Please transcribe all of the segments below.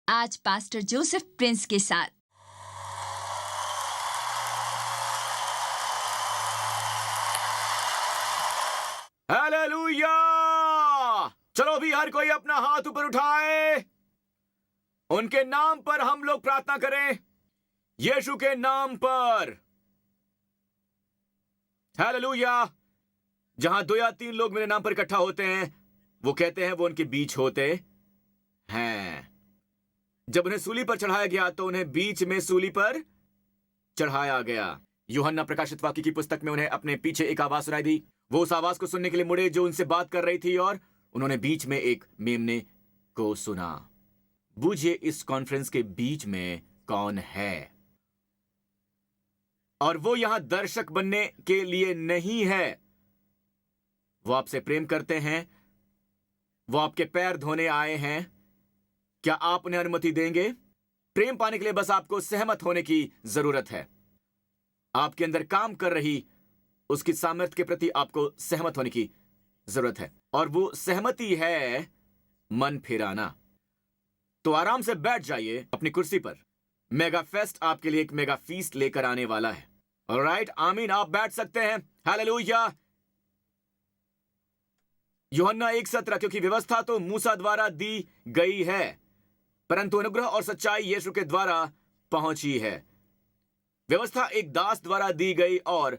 आज pastor Joseph Prince के साथ। हालेलुया! चलो भी हर कोई अपना हाथ ऊपर उठाए। उनके नाम पर हम लोग प्रार्थना करें, यीशु के नाम पर। हालेलुया! जहां 2 या 3 लोग मेरे नाम पर इकट्ठा होते हैं, वो कहते हैं वो उनके बीच होते हैं। जब उन्हें सूली पर चढ़ाया गया तो उन्हें बीच में सूली पर चढ़ाया गया। यूहन्ना प्रकाशित वाक्य की पुस्तक में उन्हें अपने पीछे एक आवाज सुनाई दी। वो उस आवाज को सुनने के लिए मुड़े जो उनसे बात कर रही थी, और उन्होंने बीच में एक मेमने को सुना। बूझिए इस कॉन्फ्रेंस के बीच में कौन है। और वो यहां दर्शक बनने के लिए नहीं है। वो आपसे प्रेम करते हैं। वो आपके पैर धोने आए हैं। क्या आप उन्हें अनुमति देंगे? प्रेम पाने के लिए बस आपको सहमत होने की जरूरत है। आपके अंदर काम कर रही उसकी सामर्थ्य के प्रति आपको सहमत होने की जरूरत है, और वो सहमति है मन फिराना। तो आराम से बैठ जाइए अपनी कुर्सी पर। मेगा फेस्ट आपके लिए एक मेगा फीस्ट लेकर आने वाला है। ऑलराइट, आमीन। आप बैठ सकते हैं। हालेलुया। यूहन्ना 1:17, क्योंकि व्यवस्था तो मूसा द्वारा दी गई है, परंतु अनुग्रह और सच्चाई यीशु के द्वारा पहुंची है। व्यवस्था एक दास द्वारा दी गई और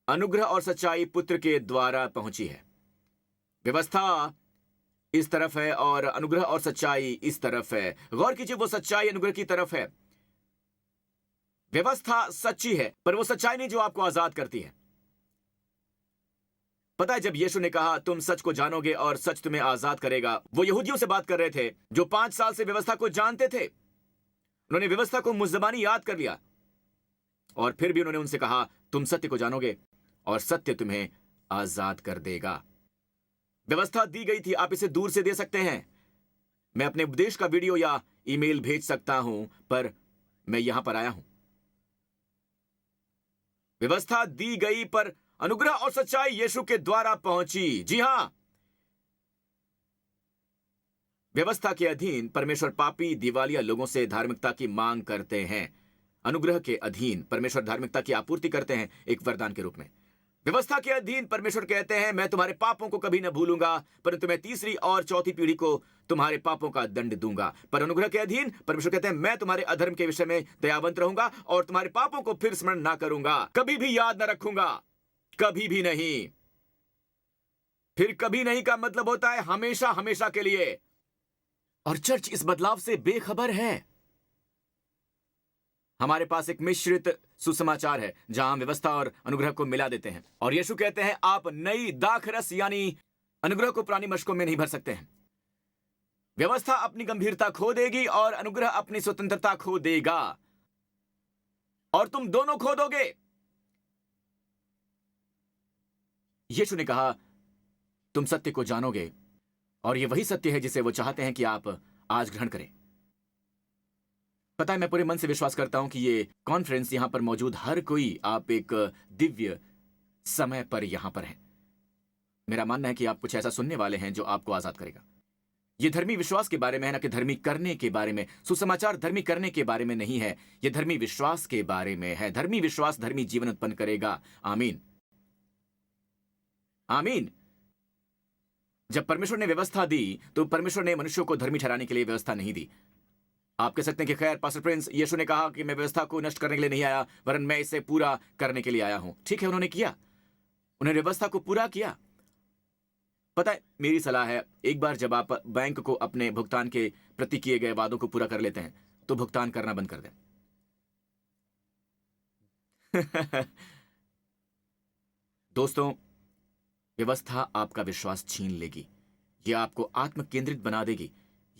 अनुग्रह और सच्चाई पुत्र के द्वारा पहुंची है। व्यवस्था इस तरफ है और अनुग्रह और सच्चाई इस तरफ है। गौर कीजिए, वो सच्चाई अनुग्रह की तरफ है। व्यवस्था सच्ची है, पर वो सच्चाई नहीं जो आपको आजाद करती है। पता है, जब यीशु ने कहा तुम सच को जानोगे और सच तुम्हें आजाद करेगा, वो यहूदियों से बात कर रहे थे जो 5 साल से व्यवस्था को जानते थे। उन्होंने व्यवस्था को मुज़्ज़बानी याद कर लिया, और फिर भी उन्होंने उनसे कहा तुम सत्य को जानोगे और सत्य तुम्हें आजाद कर देगा। व्यवस्था दी गई थी, आप इसे दूर से दे सकते हैं। मैं अपने उपदेश का वीडियो या ईमेल भेज सकता हूं, पर मैं यहां पर आया हूं। व्यवस्था दी गई, पर अनुग्रह और सच्चाई यीशु के द्वारा पहुंची। जी हां, व्यवस्था के अधीन परमेश्वर पापी दिवालिया लोगों से धार्मिकता की मांग करते हैं। अनुग्रह के अधीन परमेश्वर धार्मिकता की आपूर्ति करते हैं एक वरदान के रूप में। व्यवस्था के अधीन परमेश्वर कहते हैं मैं तुम्हारे पापों को कभी न भूलूंगा, परंतु मैं 3री और 4थी पीढ़ी को तुम्हारे पापों का दंड दूंगा। पर अनुग्रह के अधीन परमेश्वर कहते हैं मैं तुम्हारे अधर्म के विषय में दयावंत रहूंगा और तुम्हारे पापों को फिर स्मरण ना करूंगा, कभी भी याद न रखूंगा, कभी भी नहीं। फिर कभी नहीं का मतलब होता है हमेशा हमेशा के लिए। और चर्च इस बदलाव से बेखबर है। हमारे पास एक मिश्रित सुसमाचार है जहां हम व्यवस्था और अनुग्रह को मिला देते हैं, और यीशु कहते हैं आप नई दाखरस यानी अनुग्रह को पुरानी मशकों में नहीं भर सकते हैं। व्यवस्था अपनी गंभीरता खो देगी और अनुग्रह अपनी स्वतंत्रता खो देगा, और तुम दोनों खो दोगे। यीशु ने कहा तुम सत्य को जानोगे, और यह वही सत्य है जिसे वो चाहते हैं कि आप आज ग्रहण करें। पता है, मैं पूरे मन से विश्वास करता हूं कि ये कॉन्फ्रेंस यहां पर मौजूद हर कोई, आप एक दिव्य समय पर यहां पर हैं। मेरा मानना है कि आप कुछ ऐसा सुनने वाले हैं जो आपको आजाद करेगा। ये धर्मी विश्वास के बारे में है, ना कि धर्मी करने के बारे में। सुसमाचार धर्मी करने के बारे में नहीं है, यह धर्मी विश्वास के बारे में है। धर्मी विश्वास धर्मी जीवन उत्पन्न करेगा। आमीन, आमीन। जब परमेश्वर ने व्यवस्था दी तो परमेश्वर ने मनुष्यों को धर्मी ठहराने के लिए व्यवस्था नहीं दी। आप कह सकते हैं कि खैर पास्टर प्रिंस, यीशु ने कहा कि मैं व्यवस्था को नष्ट करने के लिए नहीं आया, वरन मैं इसे पूरा करने के लिए आया हूं। ठीक है, उन्होंने किया, उन्होंने व्यवस्था को पूरा किया। पता है, मेरी सलाह है एक बार जब आप बैंक को अपने भुगतान के प्रति किए गए वादों को पूरा कर लेते हैं तो भुगतान करना बंद कर दें। दोस्तों, व्यवस्था आपका विश्वास छीन लेगी। यह आपको आत्म केंद्रित बना देगी।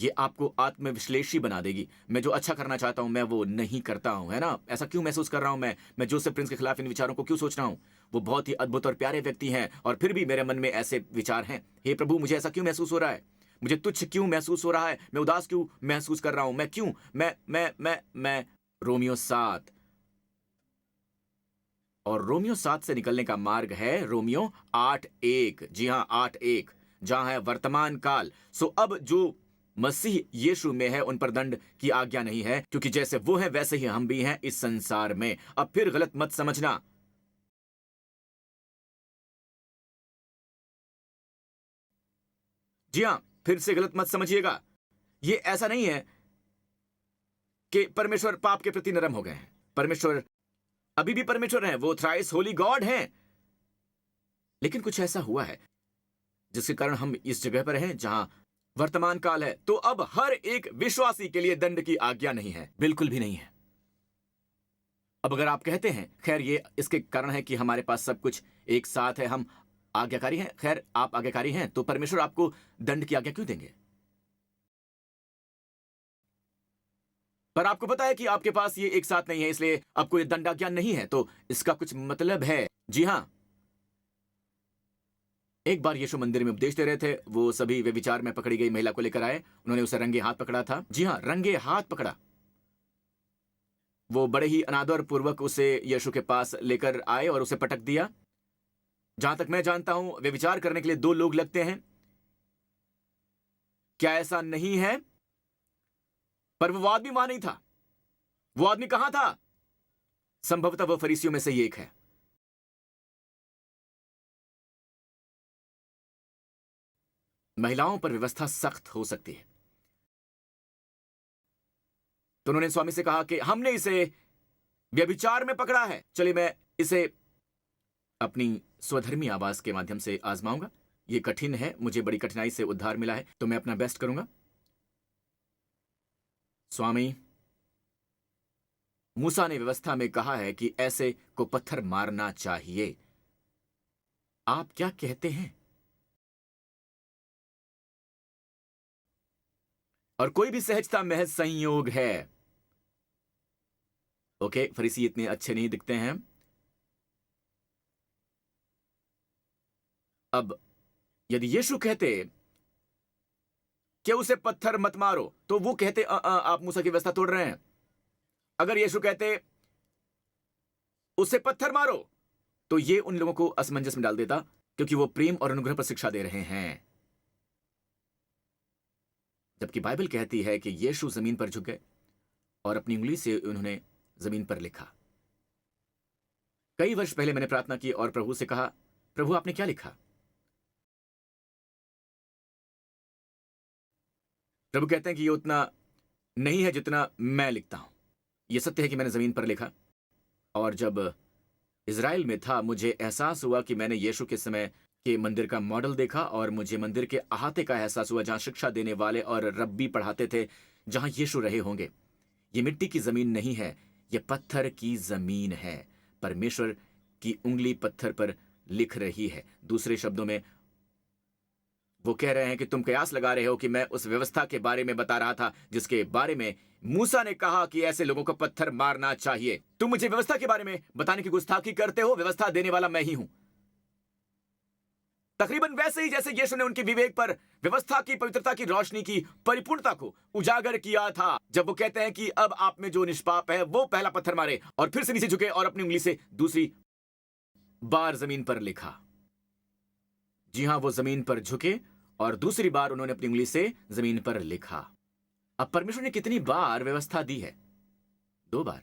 ये आपको आत्मविश्लेषी बना देगी। मैं जो अच्छा करना चाहता हूं मैं वो नहीं करता हूं, है ना? ऐसा क्यों महसूस कर रहा हूं? मैं जोसेफ प्रिंस के खिलाफ इन विचारों को क्यों सोच रहा हूं? वो बहुत ही अद्भुत और प्यारे व्यक्ति हैं, और फिर भी मेरे मन में ऐसे विचार हैं। हे प्रभु, मुझे ऐसा क्यों महसूस हो रहा है? मुझे तुच्छ क्यों महसूस हो रहा है? मैं उदास क्यों महसूस कर रहा हूं? मैं क्यों मैं रोमियो 7, और रोमियो 7 से निकलने का मार्ग है रोमियो 8:1। जी हां, 8:1, जहां है वर्तमान काल। सो अब जो मसीह यीशु में है उन पर दंड की आज्ञा नहीं है, क्योंकि जैसे वो है वैसे ही हम भी हैं इस संसार में। अब फिर गलत मत समझना। जी हां, फिर से गलत मत समझिएगा। ये ऐसा नहीं है कि परमेश्वर पाप के प्रति नरम हो गए हैं। परमेश्वर अभी भी परमेश्वर हैं, वो थ्राइस होली गॉड हैं। लेकिन कुछ ऐसा हुआ है जिसके कारण हम इस जगह पर हैं जहां वर्तमान काल है। तो अब हर एक विश्वासी के लिए दंड की आज्ञा नहीं है, बिल्कुल भी नहीं है। अब अगर आप कहते हैं खैर ये इसके कारण है कि हमारे पास सब कुछ एक साथ है, हम आज्ञाकारी हैं, खैर आप आज्ञाकारी हैं, तो परमेश्वर आपको दंड की आज्ञा क्यों देंगे? पर आपको पता है कि आपके पास ये एक साथ नहीं है, इसलिए आपको ये दंडाज्ञा नहीं है, तो इसका कुछ मतलब है। जी हां, एक बार यीशु मंदिर में उपदेश दे रहे थे। वो सभी व्यभिचार में पकड़ी गई महिला को लेकर आए। उन्होंने उसे रंगे हाथ पकड़ा था। जी हां, रंगे हाथ पकड़ा। वो बड़े ही अनादर पूर्वक उसे यीशु के पास लेकर आए और उसे पटक दिया। जहां तक मैं जानता हूं, व्यभिचार करने के लिए 2 लोग लगते हैं। क्या ऐसा नहीं है? पर वो आदमी वहां नहीं था। वो आदमी कहां था? संभवतः वो फरीसियों में से ही एक है। महिलाओं पर व्यवस्था सख्त हो सकती है। तो उन्होंने स्वामी से कहा कि हमने इसे व्यभिचार में पकड़ा है, चलिए मैं इसे अपनी स्वधर्मी आवाज के माध्यम से आजमाऊंगा। ये कठिन है, मुझे बड़ी कठिनाई से उद्धार मिला है, तो मैं अपना बेस्ट करूंगा। स्वामी, मूसा ने व्यवस्था में कहा है कि ऐसे को पत्थर मारना चाहिए। आप क्या कहते हैं? और कोई भी सहजता महज संयोग है। ओके, फरीसी इतने अच्छे नहीं दिखते हैं। अब यदि यीशु कहते कि उसे पत्थर मत मारो, तो वो कहते आप मूसा की व्यवस्था तोड़ रहे हैं। अगर यीशु कहते उसे पत्थर मारो, तो ये उन लोगों को असमंजस में डाल देता, क्योंकि वो प्रेम और अनुग्रह पर शिक्षा दे रहे हैं। जबकि बाइबल कहती है कि यीशु जमीन पर झुक गए और अपनी उंगली से उन्होंने जमीन पर लिखा। कई वर्ष पहले मैंने प्रार्थना की और प्रभु से कहा, प्रभु आपने क्या लिखा? प्रभु कहते हैं कि ये उतना नहीं है जितना मैं लिखता हूं। यह सत्य है कि मैंने जमीन पर लिखा, और जब इज़राइल में था मुझे एहसास हुआ कि मैंने यीशु के समय के मंदिर का मॉडल देखा, और मुझे मंदिर के अहाते का एहसास हुआ जहां शिक्षा देने वाले और रब्बी पढ़ाते थे, जहां यीशु रहे होंगे। ये मिट्टी की जमीन नहीं है, यह पत्थर की जमीन है। परमेश्वर की उंगली पत्थर पर लिख रही है। दूसरे शब्दों में वो कह रहे हैं कि तुम कयास लगा रहे हो कि मैं उस व्यवस्था के बारे में बता रहा था जिसके बारे में मूसा ने कहा कि ऐसे लोगों को पत्थर मारना चाहिए। तुम मुझे व्यवस्था के बारे में बताने की गुस्ताखी करते हो। व्यवस्था देने वाला मैं ही हूं। तकरीबन वैसे ही जैसे यीशु ने उनके विवेक पर व्यवस्था की पवित्रता की रोशनी की परिपूर्णता को उजागर किया था, जब वो कहते हैं कि अब आप में जो निष्पाप है वो पहला पत्थर मारे, और फिर से नीचे झुके और अपनी उंगली से दूसरी बार जमीन पर लिखा। जी हां, वो जमीन पर झुके और दूसरी बार उन्होंने अपनी उंगली से जमीन पर लिखा। अब परमेश्वर ने कितनी बार व्यवस्था दी है? 2 बार।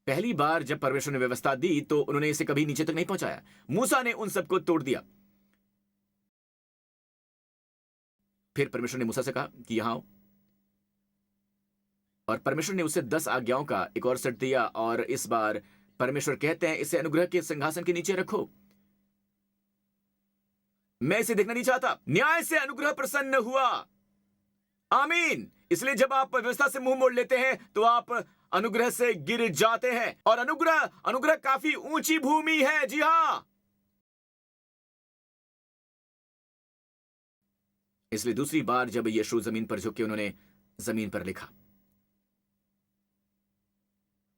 पहली बार जब परमेश्वर ने व्यवस्था दी तो उन्होंने इसे कभी नीचे तक नहीं पहुंचाया। मूसा ने उन सबको तोड़ दिया। फिर परमेश्वर ने मूसा से कहा कि यहां आओ, और परमेश्वर ने उसे 10 आज्ञाओं का एक और सेट दिया, और इस बार परमेश्वर कहते हैं इसे अनुग्रह के सिंहासन के नीचे रखो। मैं इसे देखना नहीं चाहता। न्याय से अनुग्रह प्रसन्न हुआ। आमीन। इसलिए जब आप व्यवस्था से मुंह मोड़ लेते हैं तो आप अनुग्रह से गिर जाते हैं, और अनुग्रह काफी ऊंची भूमि है। जी हां, इसलिए दूसरी बार जब यीशु जमीन पर झुके उन्होंने जमीन पर लिखा।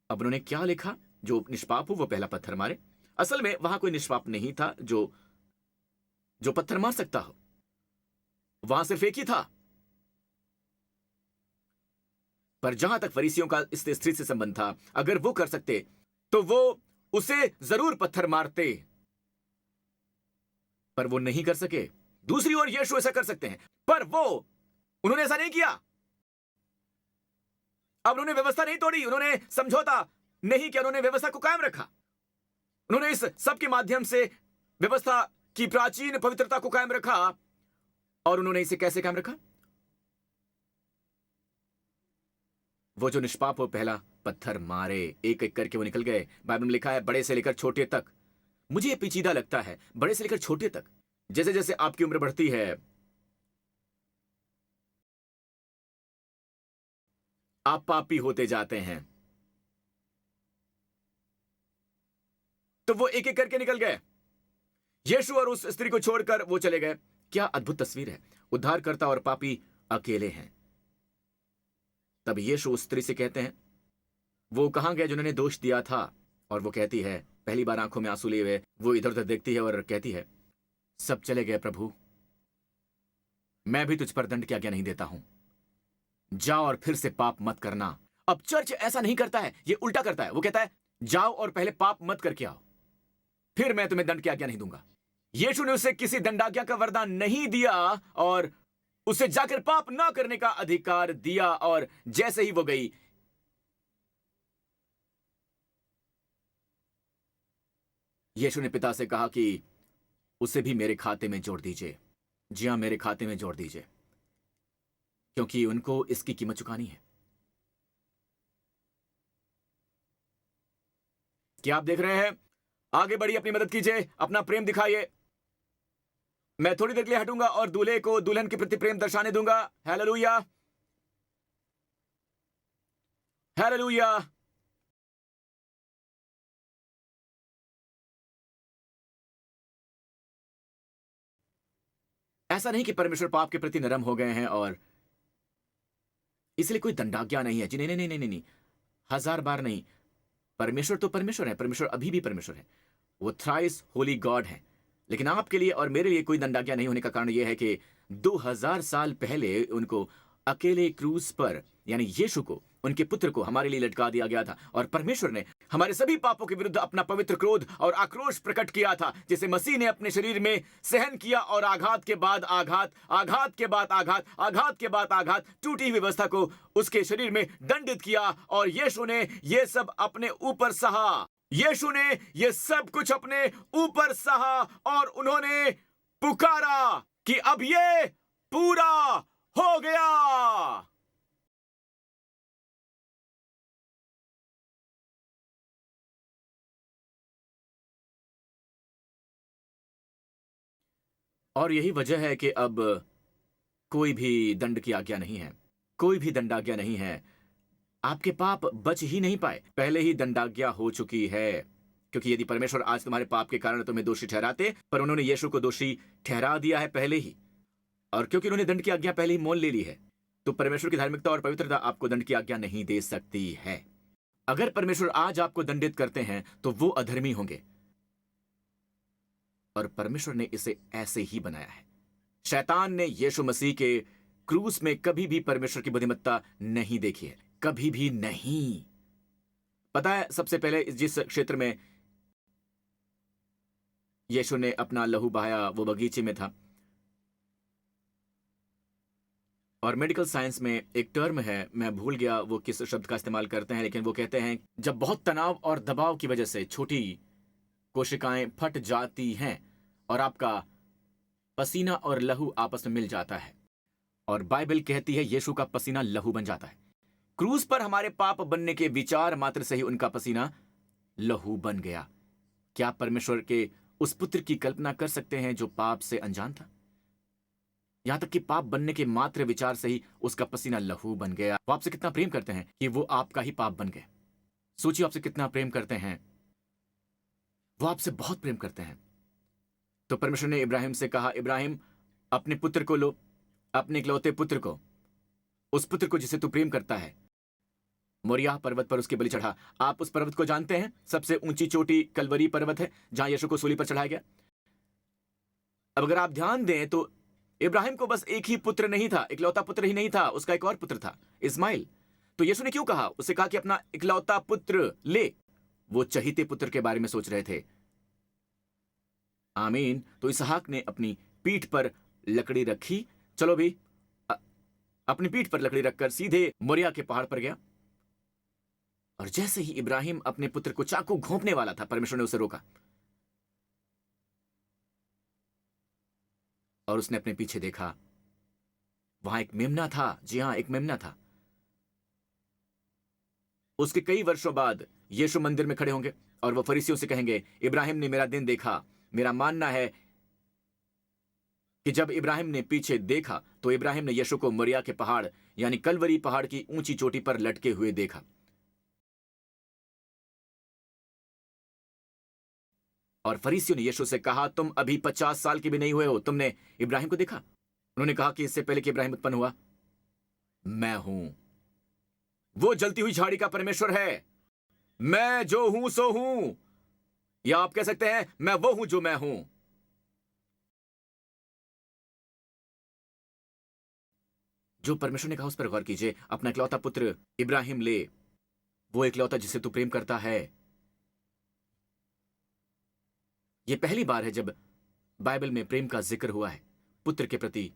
अब उन्होंने क्या लिखा? जो निष्पाप हो वो पहला पत्थर मारे। असल में वहां कोई निष्पाप नहीं था जो पत्थर मार सकता हो। वहां सिर्फ एक ही था। पर जहां तक फरीसियों का इस स्त्री से संबंध था, अगर वो कर सकते तो वो उसे जरूर पत्थर मारते, पर वो नहीं कर सके। दूसरी ओर यीशु ऐसा कर सकते हैं, पर वो उन्होंने ऐसा नहीं किया। अब उन्होंने व्यवस्था नहीं तोड़ी, उन्होंने समझौता नहीं किया, उन्होंने व्यवस्था को कायम रखा। उन्होंने इस सब के माध्यम से व्यवस्था की प्राचीन पवित्रता को कायम रखा। और उन्होंने इसे कैसे कायम रखा? वो जो निष्पाप हो पहला पत्थर मारे, एक एक करके वो निकल गए। बाइबल में लिखा है बड़े से लेकर छोटे तक। मुझे ये पेचीदा लगता है, बड़े से लेकर छोटे तक। जैसे जैसे आपकी उम्र बढ़ती है, आप पापी होते जाते हैं। तो वो एक एक करके निकल गए। यीशु और उस स्त्री को छोड़कर वो चले गए। क्या अद्भुत तस्वीर है! उद्धारकर्ता और पापी अकेले हैं। तब यीशु उस स्त्री से कहते हैं, वो कहां गए जिन्होंने दोष दिया था? और वो कहती है, पहली बार आंखों में आंसू लिए हुए वो इधर उधर देखती है और कहती है, सब चले गए प्रभु, मैं भी तुझ पर दंड की आज्ञा नहीं देता हूं। जाओ और फिर से पाप मत करना। अब चर्च ऐसा नहीं करता है, ये उल्टा करता है। वो कहता है, जाओ और पहले पाप मत करके आओ, फिर मैं तुम्हें दंड की आज्ञा नहीं दूंगा। यीशु ने उसे किसी दंडाज्ञा का वरदान नहीं दिया और उसे जाकर पाप ना करने का अधिकार दिया। और जैसे ही वो गई, यीशु ने पिता से कहा कि उसे भी मेरे खाते में जोड़ दीजिए। जी हां, मेरे खाते में जोड़ दीजिए, क्योंकि उनको इसकी कीमत चुकानी है। क्या आप देख रहे हैं? आगे बढ़िए, अपनी मदद कीजिए, अपना प्रेम दिखाइए। मैं थोड़ी देर के लिए हटूंगा और दूल्हे को दुल्हन के प्रति प्रेम दर्शाने दूंगा। Hallelujah, hallelujah. ऐसा नहीं कि परमेश्वर पाप के प्रति नरम हो गए हैं और इसलिए कोई दंडाज्ञा नहीं है। जी नहीं नहीं नहीं नहीं नहीं, हजार बार नहीं। परमेश्वर तो परमेश्वर है, परमेश्वर अभी भी परमेश्वर है। वो थ्राइस होली गॉड है। लेकिन आपके लिए और मेरे लिए कोई दंडाज्ञा नहीं होने का कारण यह है कि 2000 साल पहले उनको अकेले क्रूस पर, यानी यीशु को, उनके पुत्र को हमारे लिए लटका दिया गया था। और परमेश्वर ने हमारे सभी पापों के विरुद्ध अपना पवित्र क्रोध और आक्रोश प्रकट किया था, जिसे मसीह ने अपने शरीर में सहन किया। और आघात के बाद आघात, आघात के बाद आघात, आघात के बाद आघात, टूटी हुई व्यवस्था को उसके शरीर में दंडित किया। और यीशु ने यह सब अपने ऊपर सहा। यीशु ने यह सब कुछ अपने ऊपर सहा और उन्होंने पुकारा कि अब ये पूरा हो गया। और यही वजह है कि अब कोई भी दंड की आज्ञा नहीं है, कोई भी दंडाज्ञा नहीं है। आपके पाप बच ही नहीं पाए, पहले ही दंडाज्ञा हो चुकी है। क्योंकि यदि परमेश्वर आज तुम्हारे पाप के कारण तुम्हें दोषी ठहराते, पर उन्होंने यीशु को दोषी ठहरा दिया है पहले ही। और क्योंकि उन्होंने दंड की आज्ञा पहले ही मोल ले ली है, तो परमेश्वर की धार्मिकता और पवित्रता आपको दंड की आज्ञा नहीं दे सकती है। अगर परमेश्वर आज आपको दंडित करते हैं तो वो अधर्मी होंगे, और परमेश्वर ने इसे ऐसे ही बनाया है। शैतान ने यीशु मसीह के क्रूस में कभी भी परमेश्वर की बुद्धिमत्ता नहीं देखी है, कभी भी नहीं। पता है, सबसे पहले जिस क्षेत्र में यीशु ने अपना लहू बहाया वो बगीचे में था। और मेडिकल साइंस में एक टर्म है, मैं भूल गया वो किस शब्द का इस्तेमाल करते हैं, लेकिन वो कहते हैं जब बहुत तनाव और दबाव की वजह से छोटी कोशिकाएं फट जाती हैं और आपका पसीना और लहू आपस में मिल जाता है। और बाइबल कहती है यीशु का पसीना लहू बन जाता है। क्रूस पर हमारे पाप बनने के विचार मात्र से ही उनका पसीना लहू बन गया। क्या आप परमेश्वर के उस पुत्र की कल्पना कर सकते हैं जो पाप से अनजान था? यहां तक कि पाप बनने के मात्र विचार से ही उसका पसीना लहू बन गया। वो आपसे कितना प्रेम करते हैं कि वो आपका ही पाप बन गए। सोचिए, आपसे कितना प्रेम करते हैं, वो आपसे बहुत प्रेम करते हैं। तो परमेश्वर ने इब्राहिम से कहा, इब्राहिम अपने पुत्र को लो, अपने इकलौते पुत्र को, उस पुत्र को जिसे तू प्रेम करता है, मोरिया पर्वत पर उसके बलि चढ़ा। आप उस पर्वत को जानते हैं, सबसे ऊंची चोटी कलवरी पर्वत है जहां यीशु को सूली पर चढ़ाया गया। अब अगर आप ध्यान दें तो इब्राहिम को बस एक ही पुत्र नहीं था, इकलौता पुत्र ही नहीं था, उसका एक और पुत्र था, इस्माइल। तो यीशु ने क्यों कहा? उसे कहा कि अपना इकलौता पुत्र ले। वो चहीते पुत्र के बारे में सोच रहे थे। आमीन। तो इसहाक ने अपनी पीठ पर लकड़ी रखी, चलो भी अपनी पीठ पर लकड़ी रखकर सीधे मोरिया के पहाड़ पर गया। और जैसे ही इब्राहिम अपने पुत्र को चाकू घोंपने वाला था, परमेश्वर ने उसे रोका और उसने अपने पीछे देखा। वहां एक मेमना था। जी हां, एक मेमना था। उसके कई वर्षों बाद यीशु मंदिर में खड़े होंगे और वो फरीसियों से कहेंगे, इब्राहिम ने मेरा दिन देखा। मेरा मानना है कि जब इब्राहिम ने पीछे देखा तो इब्राहिम ने यीशु को मोरिया के पहाड़ यानी कलवरी पहाड़ की ऊंची चोटी पर लटके हुए देखा। और फरीसियों ने यीशु से कहा, तुम अभी 50 साल के भी नहीं हुए हो, तुमने इब्राहिम को देखा? उन्होंने कहा कि इससे पहले कि इब्राहिम उत्पन्न हुआ, मैं हूं। वो जलती हुई झाड़ी का परमेश्वर है। मैं जो हूं सो हूं, या आप कह सकते हैं मैं वो हूं जो मैं हूं। जो परमेश्वर ने कहा उस पर गौर कीजिए। अपना इकलौता पुत्र इब्राहिम ले, वो इकलौता जिसे तू प्रेम करता है। यह पहली बार है जब बाइबल में प्रेम का जिक्र हुआ है, पुत्र के प्रति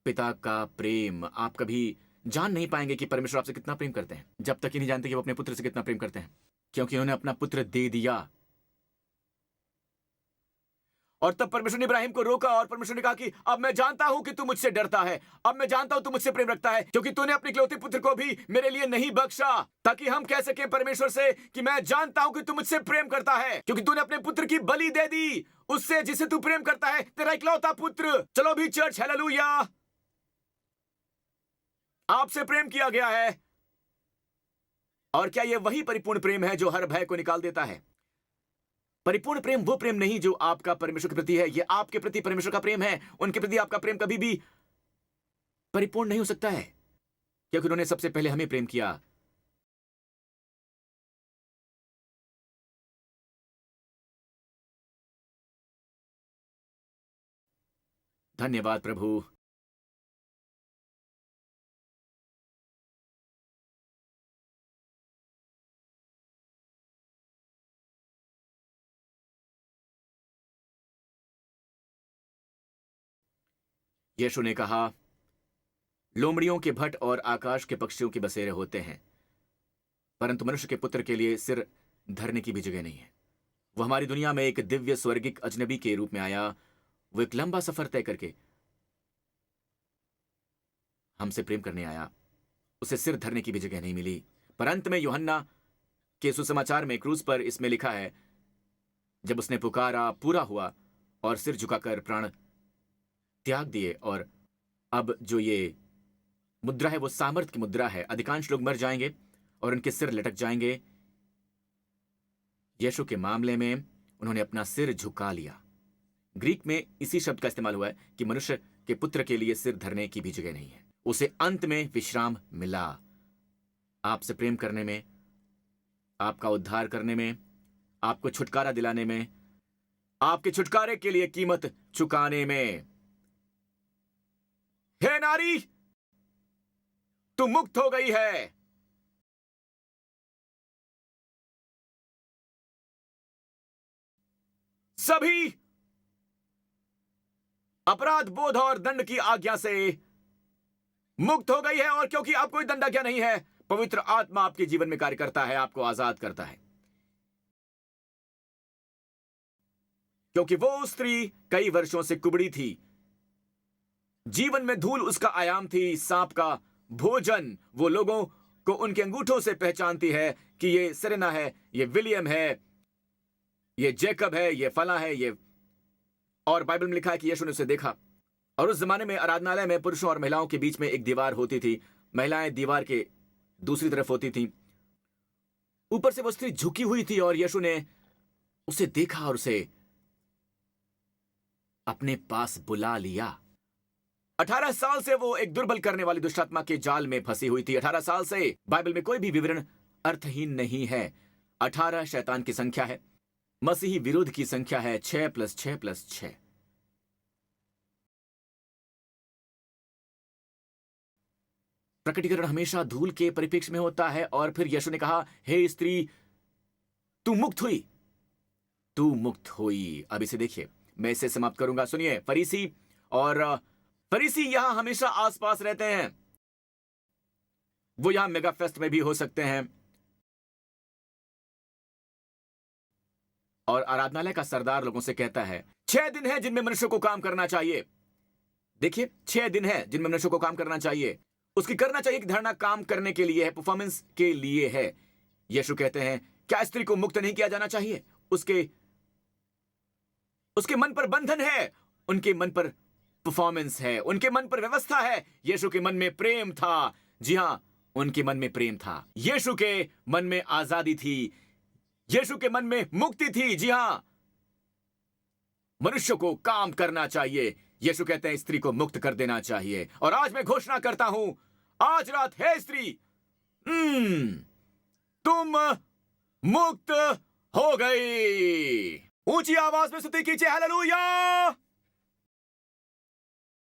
पिता का प्रेम। आप कभी जान नहीं पाएंगे कि परमेश्वर आपसे कितना प्रेम करते हैं जब तक ही नहीं जानते कि वो अपने पुत्र से कितना प्रेम करते हैं, क्योंकि उन्होंने अपना पुत्र दे दिया। और तब परमेश्वर ने इब्राहिम को रोका और परमेश्वर ने कहा कि अब मैं जानता हूं कि तू मुझसे डरता है, अब मैं जानता हूं तू मुझसे प्रेम रखता है, क्योंकि तूने अपने इकलौते पुत्र को भी मेरे लिए नहीं बख्शा, ताकि हम कह सकें परमेश्वर से कि मैं जानता हूं कि तू मुझसे प्रेम करता है, क्योंकि तूने अपने पुत्र की बलि दे दी, उससे जिसे तू प्रेम करता है, तेरा इकलौता पुत्र। चलो भी चर्च, हालेलुया। आपसे प्रेम किया गया है। और क्या यह वही परिपूर्ण प्रेम है जो हर भय को निकाल देता है? परिपूर्ण प्रेम वो प्रेम नहीं जो आपका परमेश्वर के प्रति है। यह आपके प्रति परमेश्वर का प्रेम है। उनके प्रति आपका प्रेम कभी भी परिपूर्ण नहीं हो सकता है, क्योंकि उन्होंने सबसे पहले हमें प्रेम किया। धन्यवाद प्रभु। यीशु ने कहा, लोमड़ियों के भट्ट और आकाश के पक्षियों के बसेरे होते हैं, परंतु मनुष्य के पुत्र के लिए सिर धरने की भी जगह नहीं है। वो हमारी दुनिया में एक दिव्य स्वर्गिक अजनबी के रूप में आया। वो एक लंबा सफर तय करके हमसे प्रेम करने आया। उसे सिर धरने की भी जगह नहीं मिली। पर अंत में यूहन्ना के सुसमाचार में क्रूस पर इसमें लिखा है, जब उसने पुकारा पूरा हुआ और सिर झुकाकर प्राण त्याग दिए। और अब जो ये मुद्रा है वो सामर्थ की मुद्रा है। अधिकांश लोग मर जाएंगे और उनके सिर लटक जाएंगे। यीशु के मामले में उन्होंने अपना सिर झुका लिया। ग्रीक में इसी शब्द का इस्तेमाल हुआ है कि मनुष्य के पुत्र के लिए सिर धरने की भी जगह नहीं है। उसे अंत में विश्राम मिला। आपसे प्रेम करने में, आपका उद्धार करने में, आपको छुटकारा दिलाने में, आपके छुटकारे के लिए कीमत चुकाने में। हे नारी, तू मुक्त हो गई है। सभी अपराध बोध और दंड की आज्ञा से मुक्त हो गई है। और क्योंकि अब कोई दंडाज्ञा नहीं है, पवित्र आत्मा आपके जीवन में कार्य करता है, आपको आजाद करता है। क्योंकि वो स्त्री कई वर्षों से कुबड़ी थी, जीवन में धूल उसका आयाम थी, सांप का भोजन। वो लोगों को उनके अंगूठों से पहचानती है कि ये सेरेना है, ये विलियम है, ये जैकब है, ये फला है, ये। और बाइबल में लिखा है कि यीशु ने उसे देखा। और उस जमाने में आराधनालय में पुरुषों और महिलाओं के बीच में एक दीवार होती थी। महिलाएं दीवार के दूसरी तरफ होती थीं। ऊपर से वो स्त्री झुकी हुई थी और यीशु ने उसे देखा और उसे अपने पास बुला लिया। 18 साल से वो एक दुर्बल करने वाली दुष्टात्मा के जाल में फंसी हुई थी। 18 साल से। बाइबल में कोई भी विवरण अर्थहीन नहीं है। 18 शैतान की संख्या है, मसीही विरोध की संख्या है 6 + 6 + 6। प्रकटीकरण हमेशा धूल के परिप्रेक्ष्य में होता है। और फिर यीशु ने कहा, हे स्त्री, तू मुक्त हुई, तू मुक्त हुई। अब इसे देखिए, मैं इसे समाप्त करूंगा। सुनिए, फरीसी यहां हमेशा आसपास रहते हैं। वो यहां मेगा फेस्ट में भी हो सकते हैं। और आराधनालय का सरदार लोगों से कहता है 6 दिन है जिनमें मनुष्य को काम करना चाहिए। देखिए, 6 दिन है जिनमें मनुष्य को काम करना चाहिए। उसकी करना चाहिए कि धारणा काम करने के लिए है, परफॉर्मेंस के लिए है। यीशु कहते हैं, क्या स्त्री को मुक्त नहीं किया जाना चाहिए? उसके मन पर बंधन है, उनके मन पर परफॉर्मेंस है, उनके मन पर व्यवस्था है। यीशु के मन में प्रेम था। जी हां, उनके मन में प्रेम था। यीशु के मन में आजादी थी। यीशु के मन में मुक्ति थी। जी हां, मनुष्य को काम करना चाहिए। यीशु कहते हैं स्त्री को मुक्त कर देना चाहिए। और आज मैं घोषणा करता हूं, आज रात है स्त्री, तुम मुक्त हो गई। ऊंची आवाज में स्तुति कीजिए, हालेलुया।